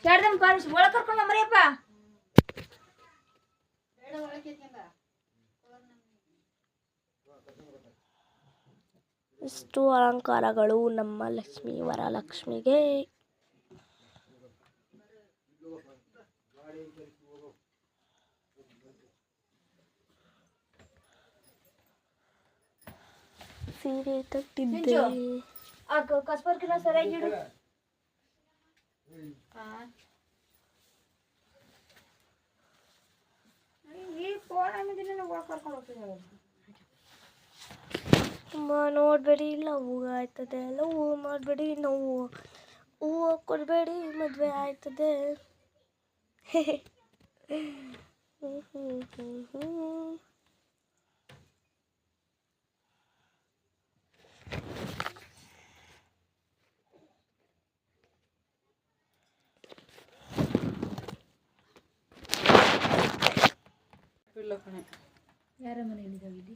ಕೆಡ್ದಮ್ polish ಒಳಗೆ ಕರ್ಕೊಂಡ ಮರಿಯಪ್ಪ. ಇಷ್ಟು ಅಲಂಕಾರಗಳು ನಮ್ಮ ಲಕ್ಷ್ಮೀ ವರಲಕ್ಷ್ಮಿಗೆ. ಸೀರೆ ತಟ್ಟಿದ್ದೆ. ಕಸ್ಬರ್ಕಿನ ಸರಿಯಾಗಿಡು. ಈ ಫೋನ್ ಅನ್ನೋದಿನ ಒಳಗೆ ಕರ್ಕೊಂಡು ಹೋಗ್ತಿದ್ದೆ. ನೋಡಬೇಡಿ ಲವ್ ಆಯ್ತದೆ, ಲವ್ ಮಾಡಬೇಡಿ ನೋವು, ಹೂವು ಕೊಡಬೇಡಿ ಮದುವೆ ಆಯ್ತದೆ. ಯಾರ ಮನೆಯಲ್ಲಿದ್ದಾವೆ ಇಲ್ಲಿ?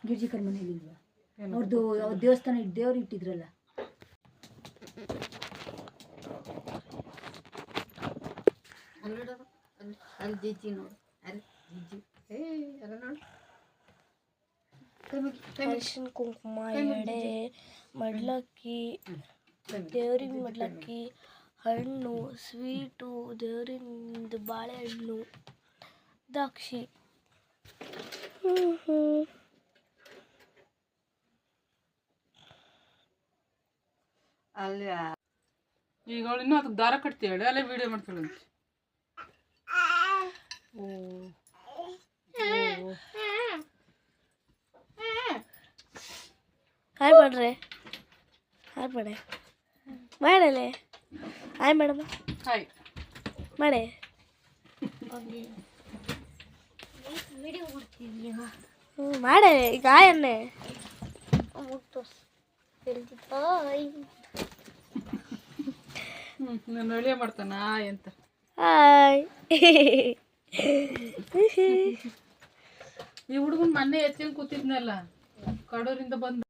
ಗಿರ್ಜಿಕರ್ ಮನೆಯಲ್ಲಿಲ್ವಾ? ಅವ್ರದ್ದು ದೇವಸ್ಥಾನ ದೇವ್ರು ಇಟ್ಟಿದ್ರಲ್ಲ. ಅಲ್ಲಿ ಜಿಜ್ಜಿ ನೋಡು, ಅಲ್ಲಿ ಜಿಜ್ಜಿ ಎಲ್ಲ ನೋಡು. ಅರಿಶಿನ ಕುಂಕುಮ, ಎಡೆ, ಮಡ್ಲಕ್ಕಿ, ದೇವ್ರಿಗೆ ಮಡ್ಲಕ್ಕಿ, ಹಣ್ಣು, ಸ್ವೀಟು, ದೇವ್ರಿಂದ ಬಾಳೆಹಣ್ಣು, ದ್ರಾಕ್ಷಿ. ಅಲ್ಲಿ ಈಗ ಅವಳು ಇನ್ನೂ ಅದಕ್ಕೆ ದಾರ ಕಟ್ತೀವಿ ಅಲ್ಲೇ ವಿಡಿಯೋ ಮಾಡ್ತಾಳಂತೆ. ಹಾಯ್ ಮಾಡ್ರೆ, ಹಾಯ್ ಮಾಡೆ, ಮಾಡಲೆ, ಹಾಯ್ ಮೇಡಮ್, ಹಾಯ್ ಮಾಡೆ. ಮಾಡೆ ಈಗ ಹಾಯನ್ನೇ ನಾನು ಒಳ್ಳೆ ಮಾಡ್ತಾನ ಅಂತ. ಹಾಯ್. ಈ ಹುಡುಗನ್ ಮೊನ್ನೆ ಎತ್ಕೊಂಡು ಕೂತಿದ್ನಲ್ಲ ಕಡೂರಿಂದ ಬಂದು